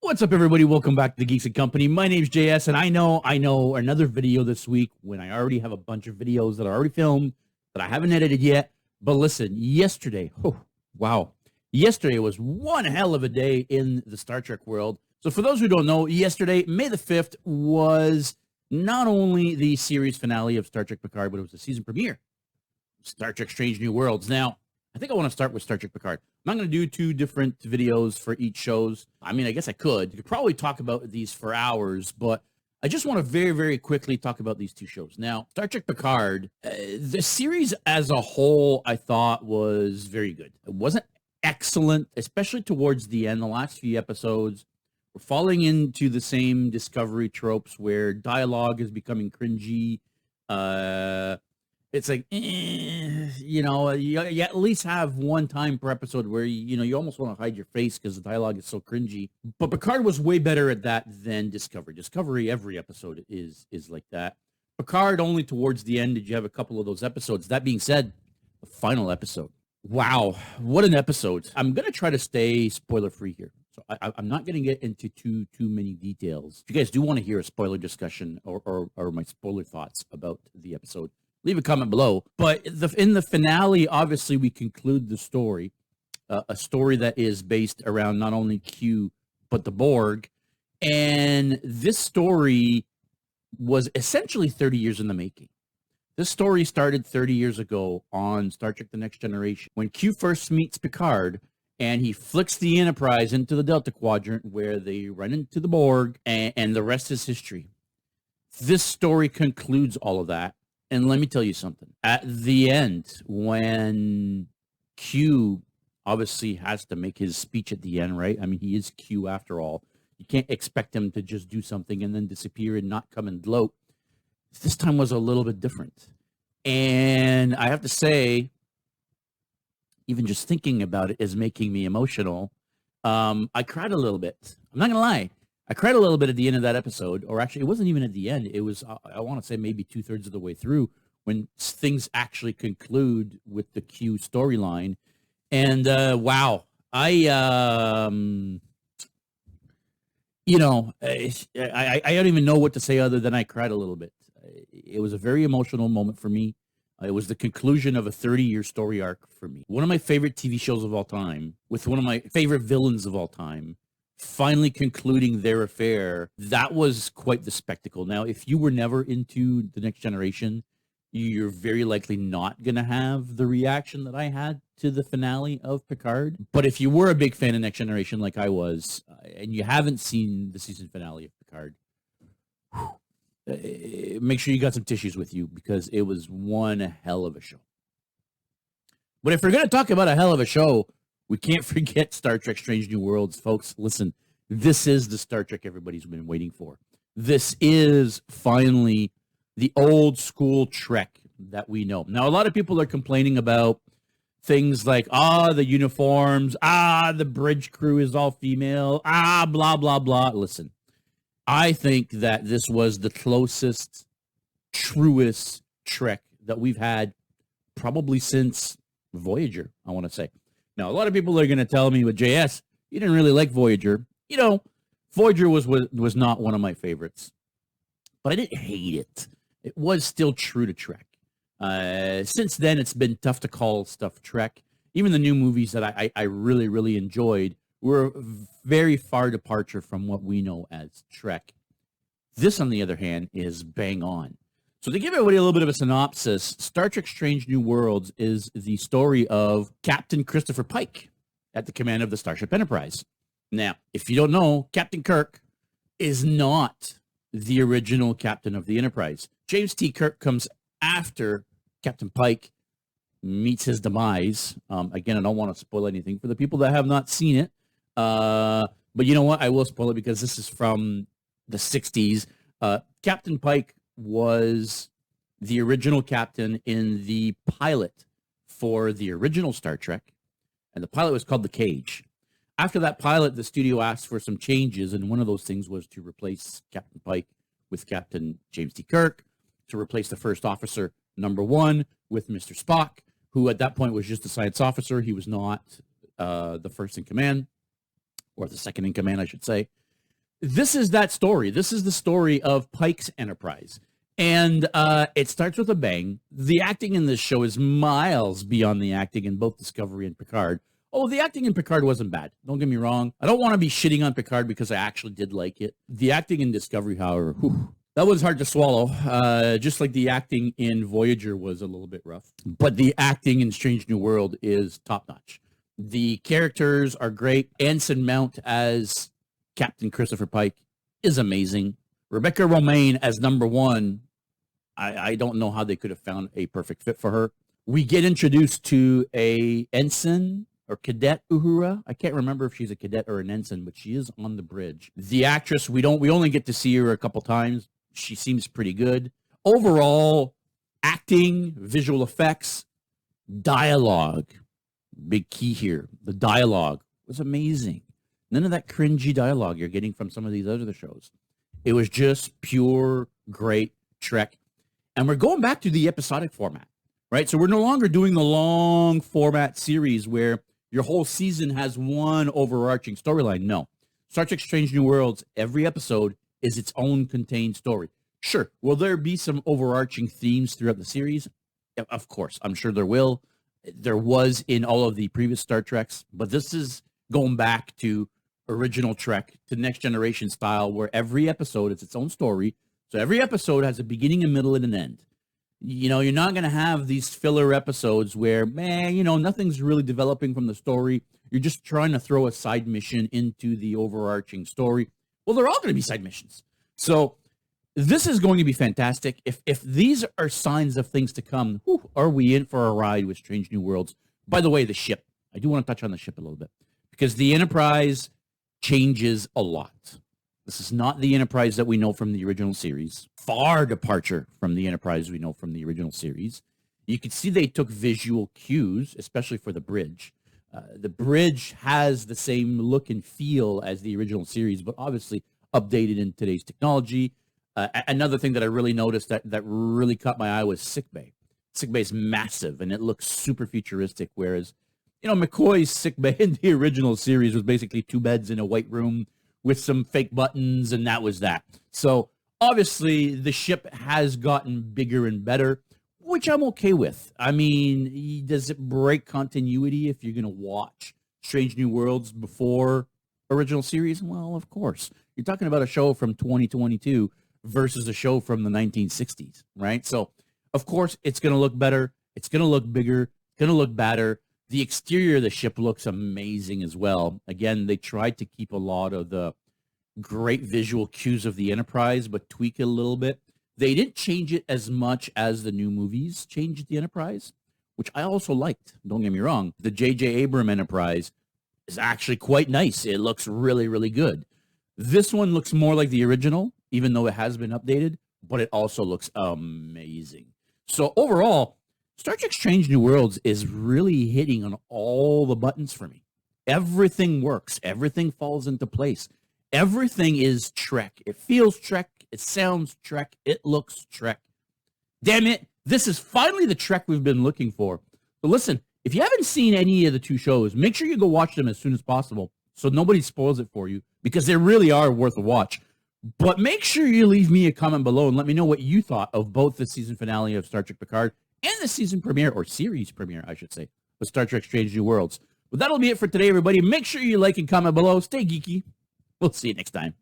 What's up, everybody? Welcome back to the Geeks and Company. My name's JS, and I know another video this week when I already have a bunch of videos that are already filmed that I haven't edited yet. But listen, yesterday, yesterday was one hell of a day in the Star Trek world. So for those who don't know, yesterday, May the 5th, was not only the series finale of Star Trek Picard, but it was the season premiere, Star Trek Strange New Worlds. Now, I think I want to start with Star Trek Picard. I'm not going to do two different videos for each shows. I mean, I guess I could. You could probably talk about these for hours, but I just want to very, very quickly talk about these two shows. Now, Star Trek Picard, the series as a whole, I thought was very good. It wasn't excellent, especially towards the end. The last few episodes were falling into the same Discovery tropes where dialogue is becoming cringy. It's like, you at least have one time per episode where, you almost want to hide your face because the dialogue is so cringy. But Picard was way better at that than Discovery. Discovery, every episode is like that. Picard, only towards the end did you have a couple of those episodes. That being said, the final episode. Wow, what an episode. I'm going to try to stay spoiler-free here. So I'm not going to get into too many details. If you guys do want to hear a spoiler discussion or my spoiler thoughts about the episode, leave a comment below. But in the finale, obviously, we conclude the story, a story that is based around not only Q, but the Borg. And this story was essentially 30 years in the making. This story started 30 years ago on Star Trek The Next Generation, when Q first meets Picard, and he flicks the Enterprise into the Delta Quadrant, where they run into the Borg, and the rest is history. This story concludes all of that. And let me tell you something. At the end, when Q obviously has to make his speech at the end, right? I mean, he is Q after all. You can't expect him to just do something and then disappear and not come and gloat. This time was a little bit different. And I have to say, even just thinking about it is making me emotional. I cried a little bit. I'm not going to lie. I cried a little bit at the end of that episode, or actually, it wasn't even at the end. It was, I want to say, maybe 2/3 of the way through when things actually conclude with the Q storyline. And wow, I don't even know what to say other than I cried a little bit. It was a very emotional moment for me. It was the conclusion of a 30-year story arc for me. One of my favorite TV shows of all time, with one of my favorite villains of all time, finally concluding their affair. That was quite the spectacle. Now, if you were never into The Next Generation, you're very likely not going to have the reaction that I had to the finale of Picard. But if you were a big fan of Next Generation like I was, and you haven't seen the season finale of Picard, make sure you got some tissues with you, because it was one hell of a show. But if we're going to talk about a hell of a show, we can't forget Star Trek Strange New Worlds, folks. Listen, this is the Star Trek everybody's been waiting for. This is finally the old school Trek that we know. Now, a lot of people are complaining about things like, the uniforms, the bridge crew is all female, blah, blah, blah. Listen, I think that this was the closest, truest Trek that we've had probably since Voyager, I want to say. Now, a lot of people are going to tell me, with JS, you didn't really like Voyager. Voyager was not one of my favorites, but I didn't hate it. It was still true to Trek. Since then, it's been tough to call stuff Trek. Even the new movies that I really, really enjoyed were very far departure from what we know as Trek. This, on the other hand, is bang on. So to give everybody a little bit of a synopsis, Star Trek Strange New Worlds is the story of Captain Christopher Pike at the command of the Starship Enterprise. Now, if you don't know, Captain Kirk is not the original captain of the Enterprise. James T. Kirk comes after Captain Pike meets his demise. Again, I don't want to spoil anything for the people that have not seen it. But you know what? I will spoil it because this is from the 60s. Captain Pike was the original captain in the pilot for the original Star Trek, and the pilot was called The Cage. After that pilot, the studio asked for some changes, and one of those things was to replace Captain Pike with Captain James T. Kirk, to replace the first officer, number one, with Mr. Spock, who at that point was just a science officer. He was not the first in command, or the second in command, I should say. this is that story. This is the story of Pike's Enterprise. And it starts with a bang. The acting in this show is miles beyond the acting in both Discovery and Picard. Oh, the acting in Picard wasn't bad. Don't get me wrong. I don't want to be shitting on Picard because I actually did like it. The acting in Discovery, however, that was hard to swallow. Just like the acting in Voyager was a little bit rough. But the acting in Strange New World is top-notch. The characters are great. Anson Mount as Captain Christopher Pike is amazing. Rebecca Romijn as number one, I don't know how they could have found a perfect fit for her. We get introduced to a ensign or cadet Uhura. I can't remember if she's a cadet or an ensign, but she is on the bridge. The actress, we only get to see her a couple times. She seems pretty good. Overall, acting, visual effects, dialogue, big key here. The dialogue was amazing. None of that cringy dialogue you're getting from some of these other shows. It was just pure, great Trek. And we're going back to the episodic format, right? So we're no longer doing the long format series where your whole season has one overarching storyline. No. Star Trek Strange New Worlds, every episode is its own contained story. Sure, will there be some overarching themes throughout the series? Of course, I'm sure there will. There was in all of the previous Star Treks, but this is going back to original Trek, to Next Generation style, where every episode is its own story. So every episode has a beginning, a middle, and an end. You know, you're not going to have these filler episodes where, man, you know, nothing's really developing from the story. You're just trying to throw a side mission into the overarching story. Well, they're all going to be side missions. So this is going to be fantastic. If these are signs of things to come, are we in for a ride with Strange New Worlds? By the way, the ship. I do want to touch on the ship a little bit because the Enterprise changes a lot. This is not the Enterprise that we know from the original series. Far departure from the Enterprise we know from the original series. You can see they took visual cues, especially for the bridge. The bridge has the same look and feel as the original series, but obviously updated in today's technology. Another thing that I really noticed that really caught my eye was sickbay. Sickbay is massive, and it looks super futuristic, whereas, you know, McCoy's sickbay in the original series was basically 2 beds in a white room with some fake buttons, and that was that. So obviously the ship has gotten bigger and better, which I'm okay with. I mean, does it break continuity if you're going to watch Strange New Worlds before original series? Well, of course. You're talking about a show from 2022 versus a show from the 1960s, right? So, of course, it's going to look better. It's going to look bigger. It's going to look better. The exterior of the ship looks amazing as well. Again, they tried to keep a lot of the great visual cues of the Enterprise, but tweak it a little bit. They didn't change it as much as the new movies changed the Enterprise, which I also liked. Don't get me wrong. The J.J. Abrams Enterprise is actually quite nice. It looks really, really good. This one looks more like the original, even though it has been updated, but it also looks amazing. So overall, Star Trek Strange New Worlds is really hitting on all the buttons for me. Everything works. Everything falls into place. Everything is Trek. It feels Trek. It sounds Trek. It looks Trek. Damn it. This is finally the Trek we've been looking for. But listen, if you haven't seen any of the 2 shows, make sure you go watch them as soon as possible so nobody spoils it for you, because they really are worth a watch. But make sure you leave me a comment below and let me know what you thought of both the season finale of Star Trek Picard and the season premiere, or series premiere, I should say, of Star Trek Strange New Worlds. But that'll be it for today, everybody. Make sure you like and comment below. Stay geeky. We'll see you next time.